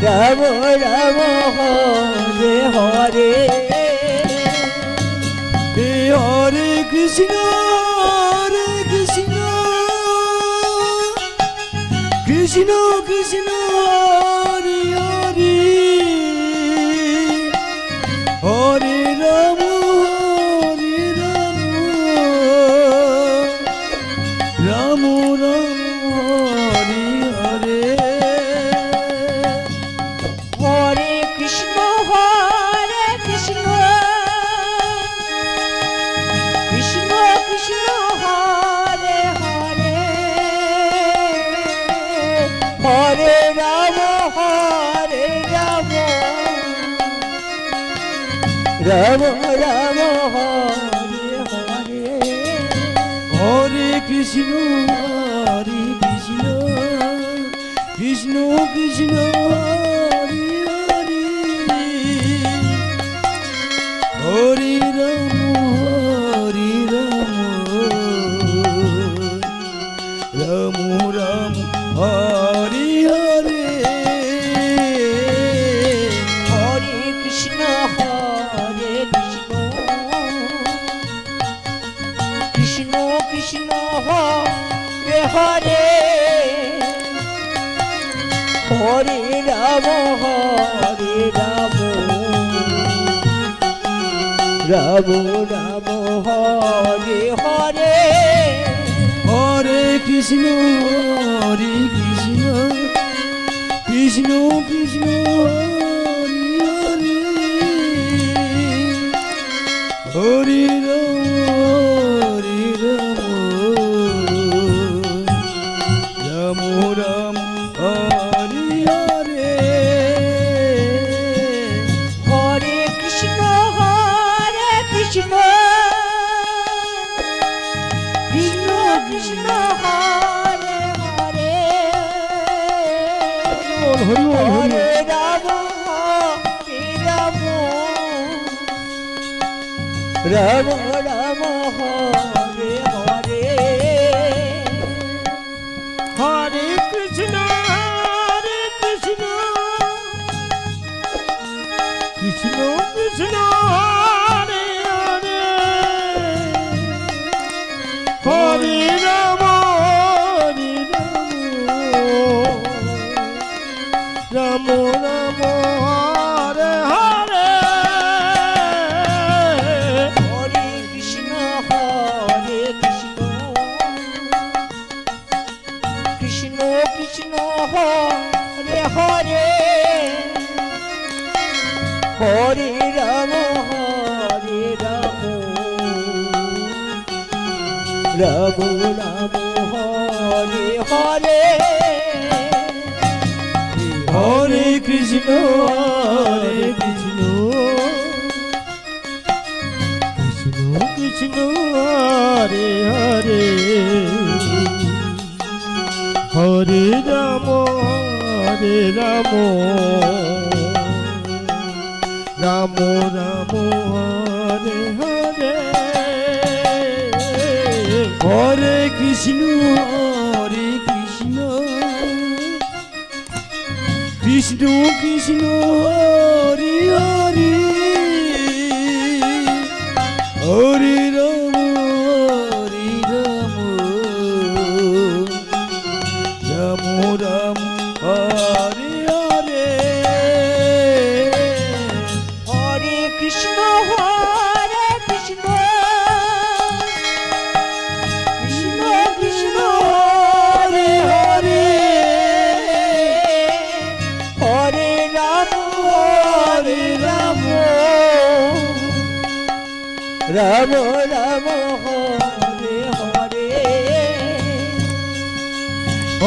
রাম রাম হরে হরে হরে কৃষ্ণ কৃষ্ণ কৃষ্ণ হরে হরে হরে রাম রাম রাম হরে হরে হরে কৃষ্ণ কৃষ্ণ কৃষ্ণ হরে হরে হরে রাম রাম রাম হরে হরে হরে কৃষ্ণ কৃষ্ণ কৃষ্ণ হরে হরে হরে রাম রাম রাম হরে হরে হরে কৃষ্ণ কৃষ্ণ কৃষ্ণ হরে হরে হরে রাম রাম রাম হরে হরে হরে কৃষ্ণ কৃষ্ণ কৃষ্ণ হরে হরে হরে রাম রাম হরে হরে হরে কৃষ্ণ কৃষ্ণ কৃষ্ণ হরে হরে হরে রাম রাম রাম হরে হরে হরে কৃষ্ণ কৃষ্ণ কৃষ্ণ হরে হরে হরে রাম রাম রাম হরে হরে হরে কৃষ্ণ কৃষ্ণ কৃষ্ণ হরে হরে হরে রাম রাম রাম হরে হরে হরে কৃষ্ণ কৃষ্ণ কৃষ্ণ হরে হরে হরে রাম রাম রাম হরে হরে হরে কৃষ্ণ কৃষ্ণ কৃষ্ণ হরে হরে হরে রাম রাম রাম হরে হরে হরে কৃষ্ণ কৃষ্ণ কৃষ্ণ হরে হরে হরে রাম রাম রাম হরে হরে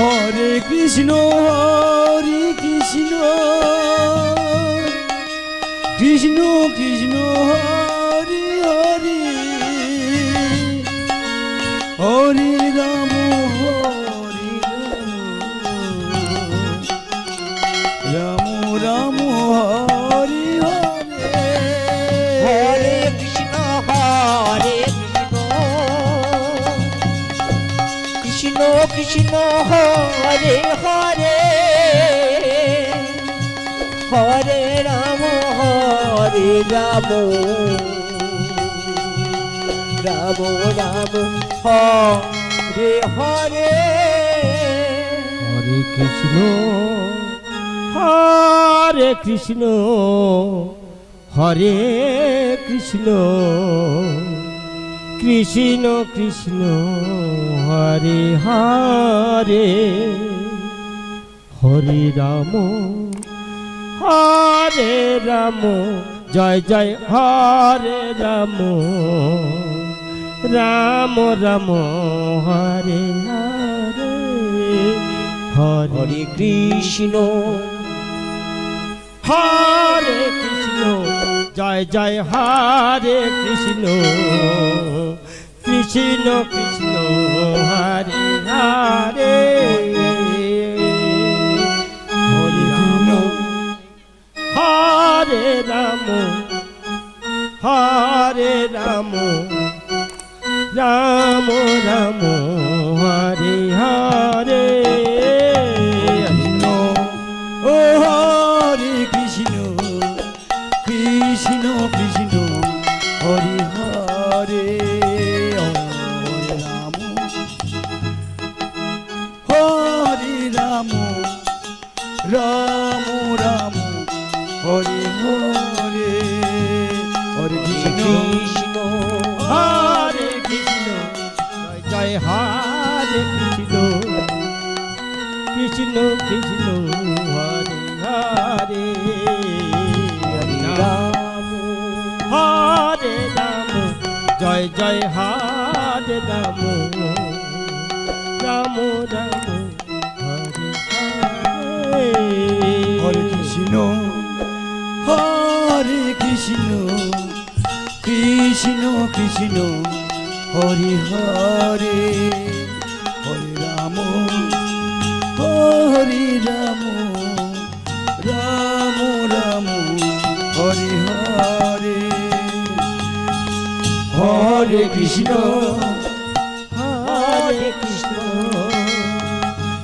হরে কৃষ্ণ কৃষ্ণ কৃষ্ণ হরে হরে হরে রাম রাম রাম হরে হরে হরে কৃষ্ণ কৃষ্ণ কৃষ্ণ হরে হরে হরে রাম রাম রাম হরে হরে হরে কৃষ্ণ হরে কৃষ্ণ হরে কৃষ্ণ কৃষ্ণ কৃষ্ণ হরে হরে হরে রাম জয় জয় হরে রাম রাম রাম হরে হরে হরে কৃষ্ণ হরে কৃষ্ণ জয় জয় হরে কৃষ্ণ কৃষ্ণ কৃষ্ণ হরে হরে হরে রাম হরে রাম হরে রাম রাম রাম হরে হরে ও হরে কৃষ্ণ কৃষ্ণ কৃষ্ণ হরে হরে হরে রাম রাম রাম হরে হরে হরে কৃষ্ণ হরে কৃষ্ণ জয় জয় হরে কৃষ্ণ কৃষ্ণ কৃষ্ণ হরে হরে হরে রাম হরে রাম জয় জয় হরে রাম রাম রাম হরে হরে হরে কৃষ্ণ হরে কৃষ্ণ কৃষ্ণ কৃষ্ণ হরে হরে হরে রাম হরে রাম রাম রাম হরে হরে হরে কৃষ্ণ হরে কৃষ্ণ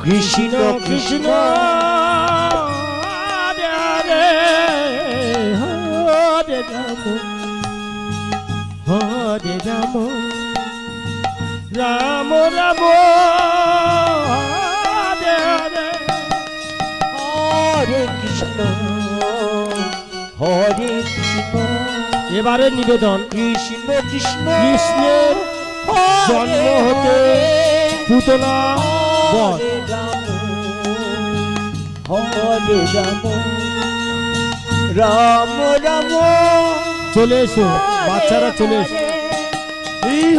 কৃষ্ণ কৃষ্ণ হরে হরে হরে রাম হরে রাম রাম রাম হরে হরে হরে কৃষ্ণ হরে কৃষ্ণ এবারে নিবেদন কৃষ্ণ কৃষ্ণ কৃষ্ণের জন্ম হতে পুতনা বধ। হরে রাম হরে রাম রাম রাম চলে এসো বাচ্চারা চলে এসো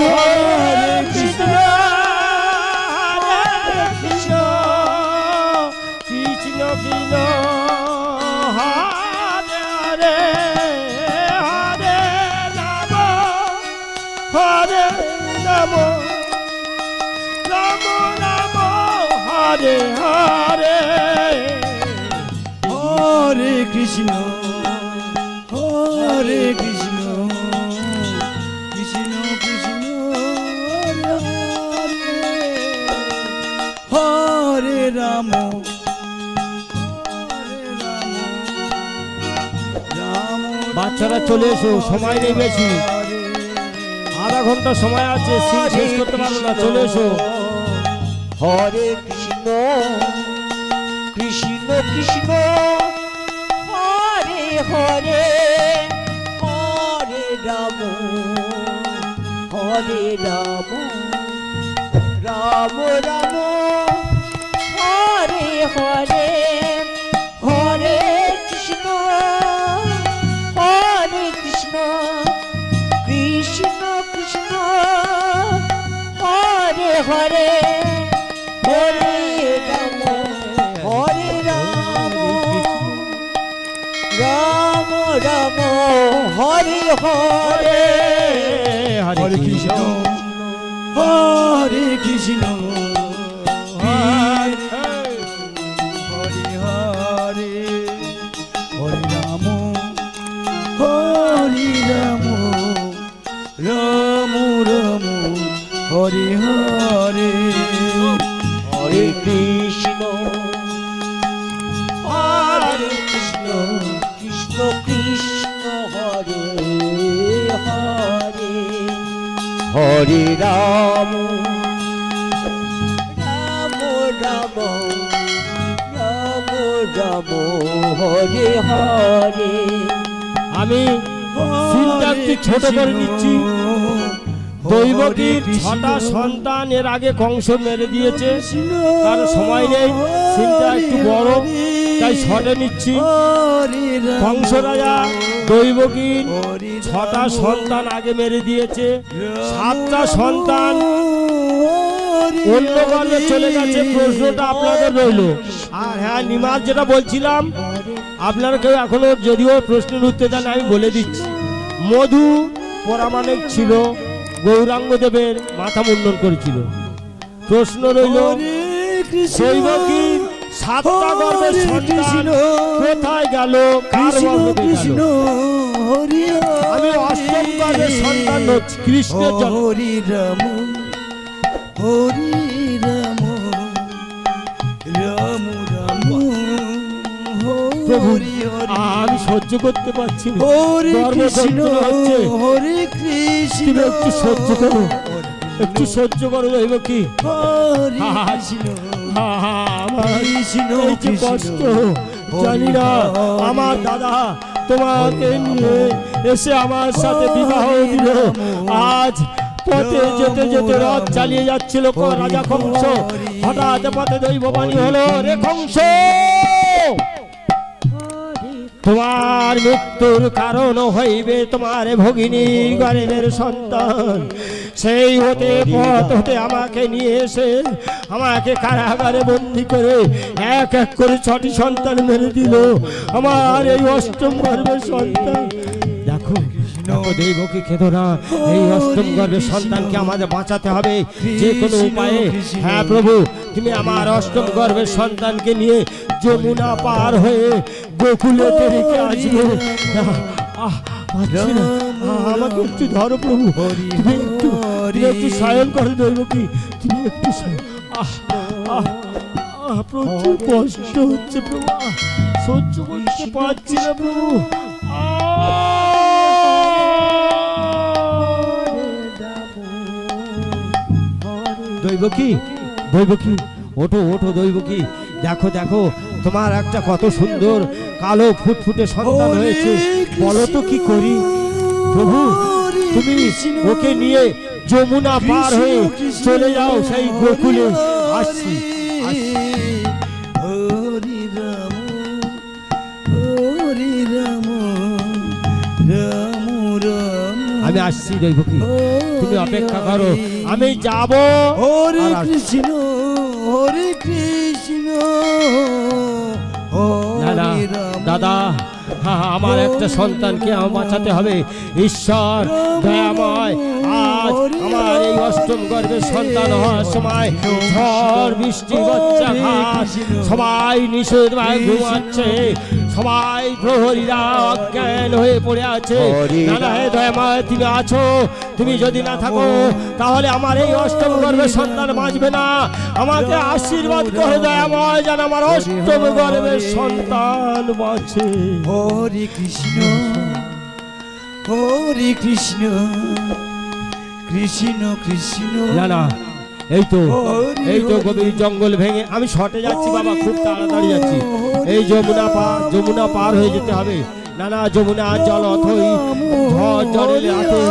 হরে কৃষ্ণ হরে কৃষ্ণ কৃষ্ণ কৃষ্ণ হরে হরে হরে রাম হরে রাম রাম রাম হরে হরে হরে কৃষ্ণ হরে কৃষ্ণ কৃষ্ণ কৃষ্ণ হরে হরে হরে রাম হরে রাম রাম বাচ্চারা চলে এসো সময় নেই বেশি আধা ঘন্টা সময় আছে সিন শেষ করতে পারবো না চলে এসো হরে কৃষ্ণ কৃষ্ণ কৃষ্ণ হরে হরে হরে রাম হরে রাম রাম রাম হরে হরে হরে কৃষ্ণ কৃষ্ণ কৃষ্ণ হরে হরে হরে রাম রাম রাম হরে হরে হরে কৃষ্ণ হরে কৃষ্ণ হরে হরে হরে রাম হরে রাম রাম রাম হরে হরে হরে কৃষ্ণ হরে কৃষ্ণ কৃষ্ণ কৃষ্ণ হরে রাম রাম রাম রাম রাম হরে হরে। আমি সিনটা একটু ছোট করে নিচ্ছি। দৈবকীর 6টা সন্তান এর আগে কংস মেরে দিয়েছে, তার সময় নেই, সিনটা একটু বড় তাই শর্টে নিচ্ছি। কংস রাজা দৈবকীর 6টা সন্তান আগে মেরে দিয়েছে, 7টা সন্তান অন্য গর্ভে চলে গেছে। প্রশ্নটা আপনাদের রইল। আর হ্যাঁ, নিমার যেটা বলছিলাম, আপনারা কেউ এখনো যদিও প্রশ্নের উত্তর দেন, আমি বলে দিচ্ছি। মধু পরামানিক ছিল, গৌরাঙ্গ দেবের মাথা মুন্ডন করেছিল। প্রশ্ন রইল, দৈবকীর 7টা গর্ভের সন্তান কোথায় গেল, কার গর্ভে গেল? আমি 8ম গর্ভের সন্তান হচ্ছি, কৃষ্ণের জন্ম। হরি রাম হরি রাম রাম রাম প্রভু, হরি হরি আমি সহ্য করতে পারছি না, হরে গর্ভ কৃষ্ণ যন্ত্রণা হচ্ছে। হরে কৃষ্ণ তুমি একটু সহ্য করো, একটু সহ্য করো দৈবকী। হরে কৃষ্ণ আমার কৃষ্ণ এই যে কষ্ট, জানি না আমার দাদা তোমাকে নিয়ে এসে আমার সাথে বিবাহ দিল। আজ পথে যেতে যেতে রথ চালিয়ে যাচ্ছিল রাজা কংস, হঠাৎ পথে দৈববাণী হলো, রে কংস, তোমার মৃত্যুর কারণ হইবে তোমার ভগিনী গর্ভের সন্তান। সেই হতে পথ হতে আমাকে নিয়ে এসে আমাকে কারাগারে বন্দি করে এক এক করে 6টি সন্তান মেরে দিল। আমার এই 8ম গর্ভের সন্তান। দেখো দৈবকী খেদো না, এই 8ম গর্ভের সন্তানকে আমাদের বাঁচাতে হবে যে কোনো উপায়ে। হ্যাঁ প্রভু, তুমি আমার 8ম গর্ভের সন্তানকে নিয়ে যমুনা পার হয়ে গোকুলে রেখে আসবে। পাচ্ছি না, আমাকে একটু ধরো প্রভু, তুমি একটু সায়ন করো দৈবকী, তুমি একটু প্রচুর কষ্ট হচ্ছে প্রভু, সহ্য করতে পারছি না প্রভু। দৈবকী, দৈবকী, ওঠো ওঠো দৈবকী, দেখো দেখো তোমার একটা কত সুন্দর কালো ফুটফুটে সন্তান হয়েছে, বলো তো কি করি? প্রভু, তুমি ওকে নিয়ে যমুনা পার হয়ে চলে যাও সেই গোকুলে। আসছি হরি রাম হরি রাম রাম রাম আমি আসছি দৈবকী, তুমি অপেক্ষা করো, আমি যাব। হরে কৃষ্ণ হরে কৃষ্ণ হরে রাম। দাদা, আমার একটা সন্তানকে আমার বাঁচাতে হবে। ঈশ্বর দয়াময়, আজ আমার এই 8ম গর্ভের সন্তান হওয়ার সময় ঝড় বৃষ্টি বজ্রাঘাত, সবাই নিষেধ ঘুমাচ্ছে, সবাই প্রহরীরা অজ্ঞান হয়ে পড়ে আছে। দাদা হে দয়াময়, তুমি আছো, তুমি যদি না থাকো তাহলে আমার এই 8ম গর্ভের সন্তান বাঁচবে না। আমাকে আশীর্বাদ করে দয়াময়, যেন আমার 8ম গর্ভের সন্তান বাঁচে। হরে কৃষ্ণ হরে কৃষ্ণ কৃষ্ণ কৃষ্ণ। না, এই তো গভীর জঙ্গল ভেঙে আমি শটে যাচ্ছি বাবা, খুব তাড়াতাড়ি যাচ্ছি। এই যমুনা পার হয়ে যেতে হবে। না, যমুনা জল অথই, ঝড় জলের হাতে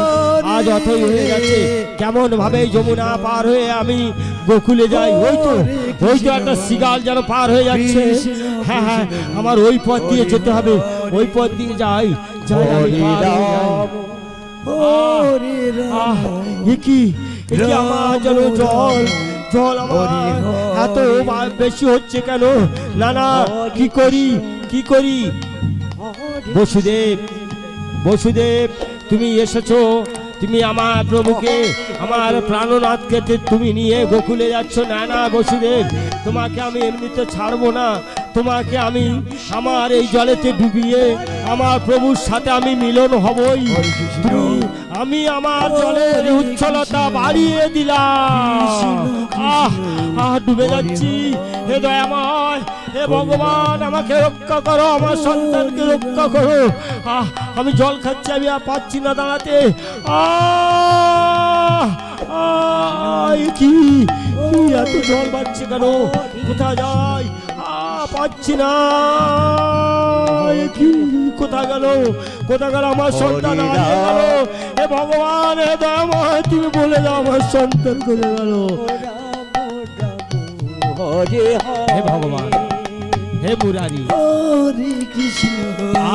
আজ অথই হয়ে গেছে। কেমন ভাবে যমুনা পার হয়ে আমি গোকুলে যাই? ওই তো একটা শিগাল যেন পার হয়ে যাচ্ছে। হ্যাঁ, আমার ওই পথ দিয়ে যেতে হবে, ওই পথ দিয়ে যাই। কি আমার যেন জল আমার এত বেশি হচ্ছে কেন? না, কি করি? বসুদেব, তুমি এসেছো, তুমি আমার প্রভুকে, আমার প্রাণনাথকে তুমি নিয়ে গোকুলে যাচ্ছ। না বসুদেব, তোমাকে আমি এমনিতে ছাড়বো না, তোমাকে আমি আমার এই জলেতে ডুবিয়ে আমার প্রভুর সাথে আমি মিলন হবই। আমি আমার জলের উচ্ছলতা বাড়িয়ে দিলাম। ডুবে যাচ্ছি। হে দয়াময়, হে ভগবান, আমাকে রক্ষা করো, আমার সন্তানকে রক্ষা করো। আমি জল খাচ্ছি, আমি আর পাচ্ছি না দাঁড়াতে। কি এত জল বাড়ছে কেন? কোথায় যাই? পাচ্ছি না। কি কোথায় গেল? কোথায় গেল আমার সন্তান? হারিয়ে গেল। হে ভগবান, হে দয়াময়, তুমি বলে দাও আমার সন্তান কোথায় গেল? হে ভগবান, হে মুরারি, হরে কৃষ্ণ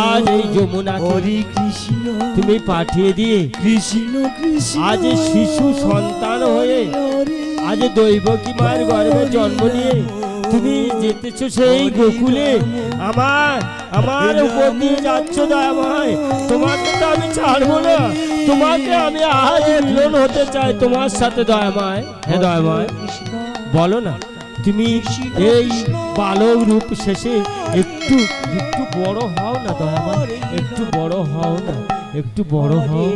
আজ এই যমুনা হরে কৃষ্ণ তুমি পাঠিয়ে দিয়ে কৃষ্ণ কৃষ্ণ আজ শিশু সন্তান হয়ে আজ দৈবকী মায়ের গর্ভে জন্ম নিয়ে তুমি যেতেছো সেই গোকুলে। আমার উপর দিয়ে যাচ্ছ দয়াময়, তোমাকে তো আমি ছাড়বো না। তোমাকে আমি আজ মিলন হতে চাই তোমার সাথে দয়াময়। হে দয়াময়, বলো না তুমি এই বালক রূপ শেষে একটু বড় হও না দয়াময়, একটু বড় হও না, একটু বড় হও।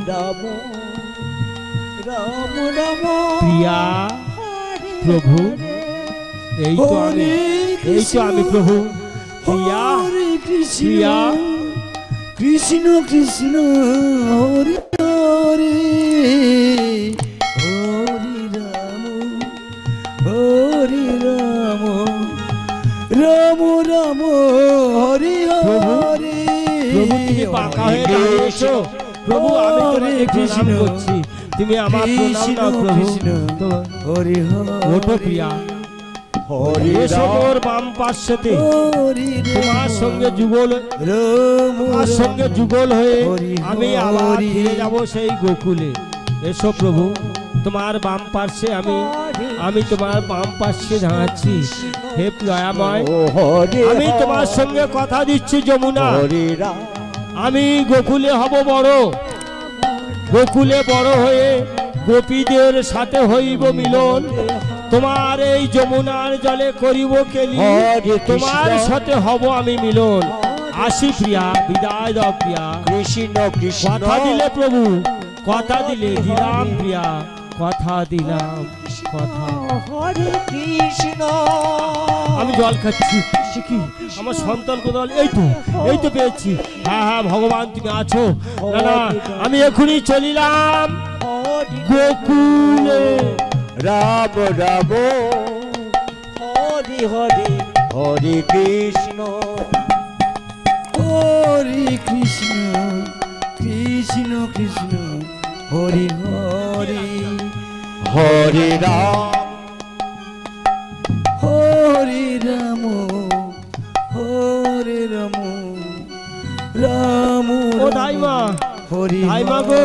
প্রিয়া প্রভু, এই তো আমি প্রভু। প্রিয়া প্রিয়া কৃষ্ণ কৃষ্ণ হরে হরে হরে রাম রাম রাম হরে হরে। প্রভু তুমি পাকা হয়ে দাঁড়িয়েছো। প্রভু আমি তোমাকে প্রণাম করছি, তুমি আমার প্রণাম দাও প্রভু। হরে ওঠো প্রিয়া, এসো মোর বাম পার্শ্বতে। তোমার সঙ্গে যুগল হয়ে আমি আবার ফিরে যাব সেই গোকুলে। এসো প্রভু, তোমার বাম পার্শ্বে আমি তোমার বাম পার্শ্বে দাঁড়াচ্ছি। হে দয়াময়, আমি তোমার সঙ্গে কথা দিচ্ছি যমুনা, আমি গোকুলে হব বড়। গোকুলে বড় হয়ে গোপীদের সাথে হইব মিলন। তোমার এই যমুনার জলে করিব কেলি, তোমার সাথে হব আমি মিলন। আসি প্রিয়া, বিদায় দাও প্রিয়া। কৃষ্ণ কৃষ্ণ কথা দিলে প্রভু, কথা দিলাম প্রিয়া, কথা দিলাম কথা। হরে কৃষ্ণ। আমি জল খাচ্ছি, কি আমার সন্তান কোথাও? এই তো পেয়েছি। হ্যাঁ ভগবান তুমি আছো। না আমি এখনই চলিলাম গোকুলে। রাম রাম হরে হরে হরে কৃষ্ণ হরে কৃষ্ণ কৃষ্ণ কৃষ্ণ হরে হরে হরে রাম হরে রাম হরে রাম রাম ও দাইমা, হরে দাইমা গো,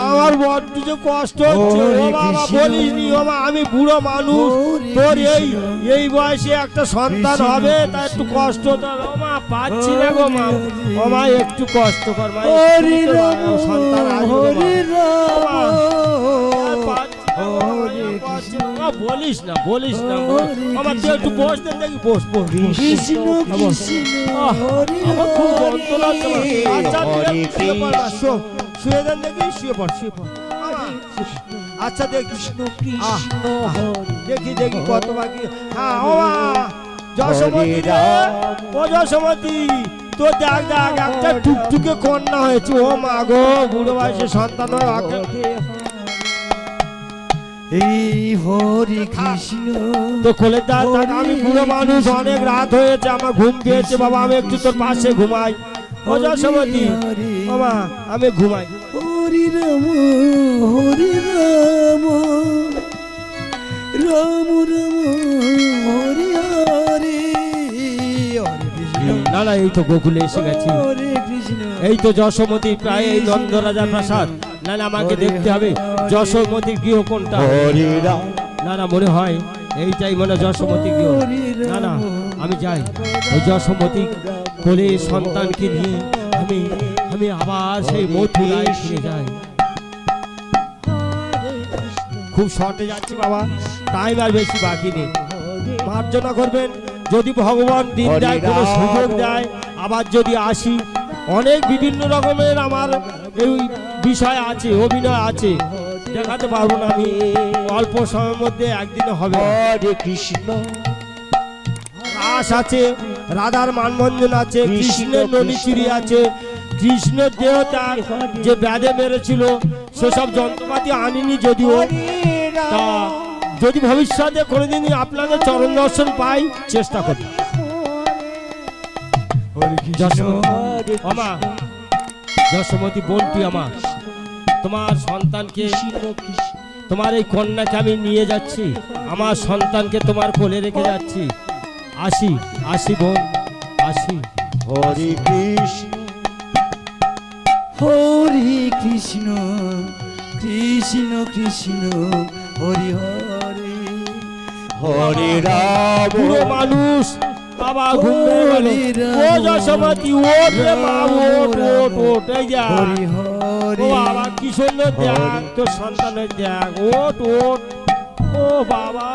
আমার বড্ড যে কষ্ট হচ্ছে। ও বাবা বলিস নি, ও মা আমি বুড়ো মানুষ, তোর এই বয়সে একটা সন্তান হবে, তা একটু কষ্ট তো হবে। ও মা পাচ্ছি না গো মা, ও মা একটু কষ্ট কর মা, হরে রাম সন্তান আসবে হরে রাম বলিস না আমার, তুই একটু বস দেন দেখি, বস কৃষ্ণ কৃষ্ণ হরে আমার খুব যন্ত্রণা হচ্ছে মা। হরে আচ্ছা তুই একটু শুয়ে পড় মা, শুয়ে দেন দেখি, শুয়ে পড়। আচ্ছা দেখি দেখি কত বাকি। হ্যাঁ ও মা যশোমতী রে, ও যশোমতী, তো দেখ একটা টুকটুকে কন্যা হয়েছে। ও মা গো, বুড়ো বয়সে সন্তান হয়। এই হরে কৃষ্ণ তো কোলে দাঁড়, আমি বুড়ো মানুষ, অনেক রাত হয়েছে, আমার ঘুম পেয়েছে বাবা, আমি একটু তোর পাশে ঘুমাই। ও যশোমতী, ও মা আমি ঘুমাই। হরে রাম হরে রাম রাম রাম হরে হরে হরে কৃষ্ণ। না এই তো গোকুলে এসে গেছি। হরে কৃষ্ণ। এই তো যশোমতী, প্রায় এই নন্দরাজার প্রাসাদ। না আমাকে দেখতে হবে যশোমতীর গৃহ কোনটা। হরে রাম না মনে হয় এইটাই মনে যশোমতী গৃহ। না আমি যাই, ওই যশোমতী কোলে সন্তানকে নিয়ে আমি আবার সেই মথুরায় ফিরে যাই। খুব শর্টে যাচ্ছি বাবা, টাইম আর বেশি বাকি নেই। মার্জনা করবেন, যদি ভগবান দিন দেয়, কোনো সুযোগ দেয়, আবার যদি আসি। অনেক বিভিন্ন রকমের আমার এই বিষয় আছে, অভিনয় আছে, দেখাতে পারবো না আমি, অল্প সময়ের মধ্যে একদিনে হবে। হরে কৃষ্ণ রাস আছে, রাধার মানভঞ্জন আছে, কৃষ্ণের ননী চুরি আছে, কৃষ্ণের দেহটা যে ব্যাধে মেরেছিল সেসব যন্ত্রপাতি আনিনি যদিও, তা যদি ভবিষ্যতে কোনোদিনই আপনাদের চরণ দর্শন পাই চেষ্টা করি। যশোমতী বোনটি আমার, তোমার সন্তানকে, তোমার এই কন্যাকে আমি নিয়ে যাচ্ছি, আমার সন্তানকে তোমার কোলে রেখে যাচ্ছি। আসি আসি বোন, আসি। হরে কৃষ্ণ হরে কৃষ্ণ কৃষ্ণ কৃষ্ণ হরে হরে হরে রাম। বুড়ো মানুষ বাবা ঘুমিয়ে গেল। ও যশোমতী ওঠ রে মা, ওঠ ওঠ ওঠ, এই যা। হরে ও হরে বাবা কি সুন্দর দেখ তোর সন্তানের, দেখ ওঠ ওঠ। ও বাবা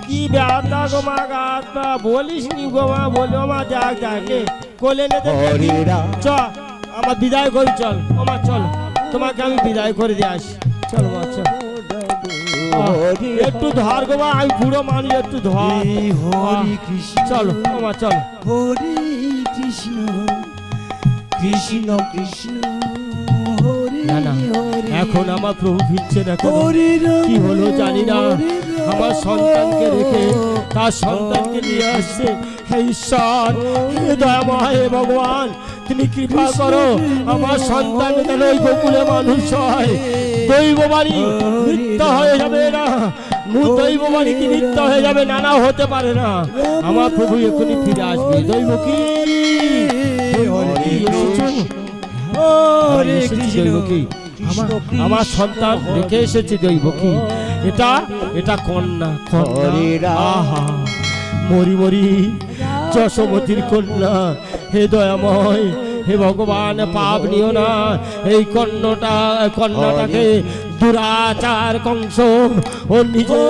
কি ব্যথা গো মা, গাটা বলিস নি গো মা, বলো মা দেখ দেখ কোলে নে হরে রাম। চ আমার বিদায় করি, চল ও মা চল, তোমাকে আমি বিদায় করে দিয়ে আসি, চল মা চল। একটু ধর গো মা, আমি বুড়ো মানুষ, একটু ধর। হরে কৃষ্ণ চলো ও মা চল। হরে কৃষ্ণ কৃষ্ণ কৃষ্ণ হরে না না, হরে এখন আমার প্রভু ফিরছে না কেন? হরে রাম কি হলো জানি না, হরে রাম আমার সন্তানকে রেখে তার সন্তানকে নিয়ে আসছে। হে ঈশ্বর, হে দয়াময়, হে ভগবান, তুমি কৃপা করো, আমার সন্তান যেন ওই গোকুলে মানুষ হয়। দৈববাণী মিথ্যা হয়ে যাবে না, দৈববাণী কি মিথ্যা হয়ে যাবে? না না, হতে পারে না, আমার প্রভু এখনই ফিরে আসবে। দৈব কি হরে কৃষ্ণ দৈব কি আমার সন্তান রেখে এসেছে। দৈব কি এটা, এটা কন্যা, কন্যা। আহা মরি মরি যশোমতীর কন্যা। হে দয়াময়, হে ভগবান, পাপ নিও না। এই কন্যাটাকে দুরাচার কংস ও নিজে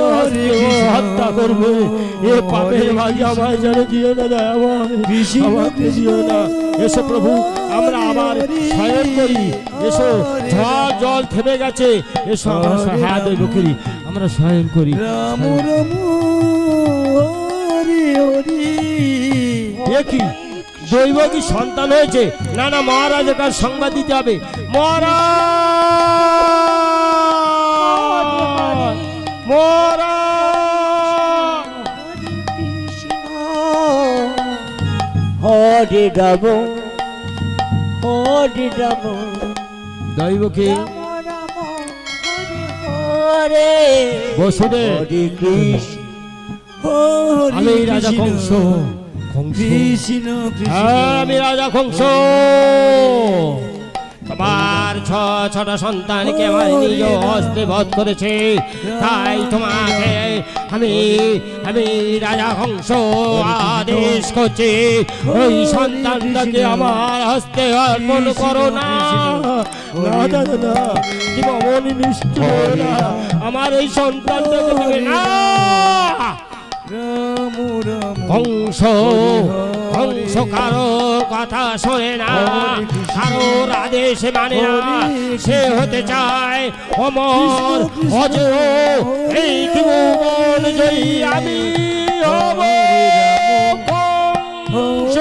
হত্যা করবে। এ পাপের ভাই আমায় যেন দিও না, দয়াময় আমাকে দিও না। এসো প্রভু, আমরা আবার শয়ন করি। এসো, ঝড় জল থেমে গেছে, এসো আমরা হাত করি, আমরা শয়ন করি। রাম রাম হরে হরে কি দৈব কি সন্তান হয়েছে? না না, মহারাজের কাছে সংবাদ দিতে হবে। মহারাজ, মহারাজ, হরে রাম হরে রাম। দৈব কি হরে বসুদেব, হরে কৃষ্ণ আমি রাজা কংস। কৃষ্ণ আমি রাজা কংস, তোমার ছোট সন্তানকে আমার নিজ হস্তে বধ করেছে। তাই তোমাকে আমি রাজা কংস আদেশ করছি, ওই সন্তানটাকে আমার হস্তে অর্পণ করো না। আমার এই সন্তানটাকে দেবে না। কংস কারো কথা শোনে না, কারোর আদেশ মানে না। সে হতে চায় অমর অজেয়, এই ত্রিভুবন জয়ী আমি হব কংস।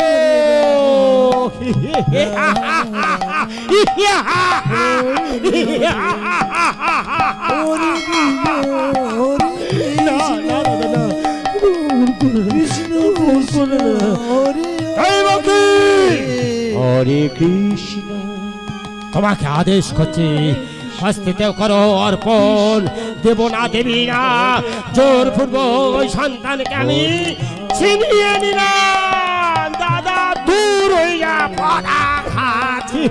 হরে কৃষ্ণ, তোমাকে আদেশ করছি, হস্তিতে করো অর্পণ। দেব না, দেবী না, জোর পূর্বক ওই সন্তানকে আমি ছিনিয়ে নিলাম। দাদা দূর হইয়া পড়া খাচ্ছি।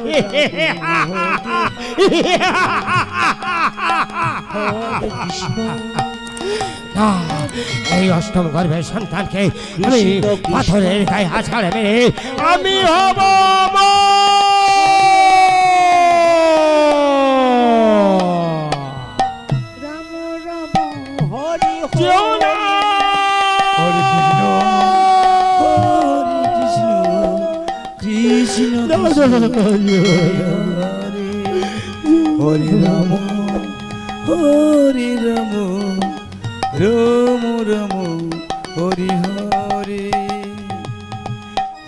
এই অষ্টম গর্ভের সন্তানকে আমি পাথরের গায়ে আছাড়ে মেরে আমি হব হরে রাম হরে রাম রাম রাম হরে হরে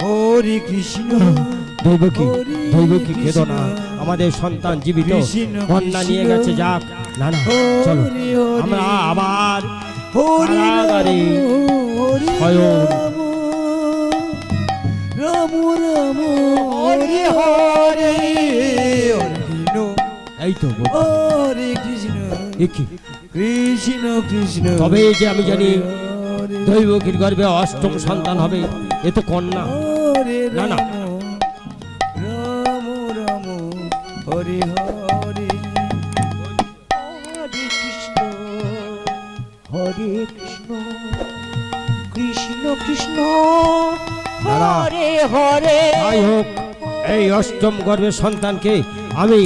হরে কৃষ্ণ। দৈবকী কেঁদো না, আমাদের সন্তান জীবিত, কৃষ্ণ কন্যা নিয়ে কৃষ্ণ, গেছে, যাক। না না, চলো হরি হরি, আমরা আবার হরি কারাগারে হরি শয়ন। রাম রাম হরি হরি, কৃষ্ণ এই তো বলছি। হরে কৃষ্ণ এ কি? কৃষ্ণ কৃষ্ণ, তবে যে আমি জানি হরে দৈবকীর গর্ভে অষ্টম সন্তান হবে, এ তো কন্যা। হরে না, না। রাম রাম হরে হরে, হরে কৃষ্ণ হরে কৃষ্ণ কৃষ্ণ কৃষ্ণ দাদা, হরে হরে। যাই হোক, এই অষ্টম গর্ভের সন্তানকে আমি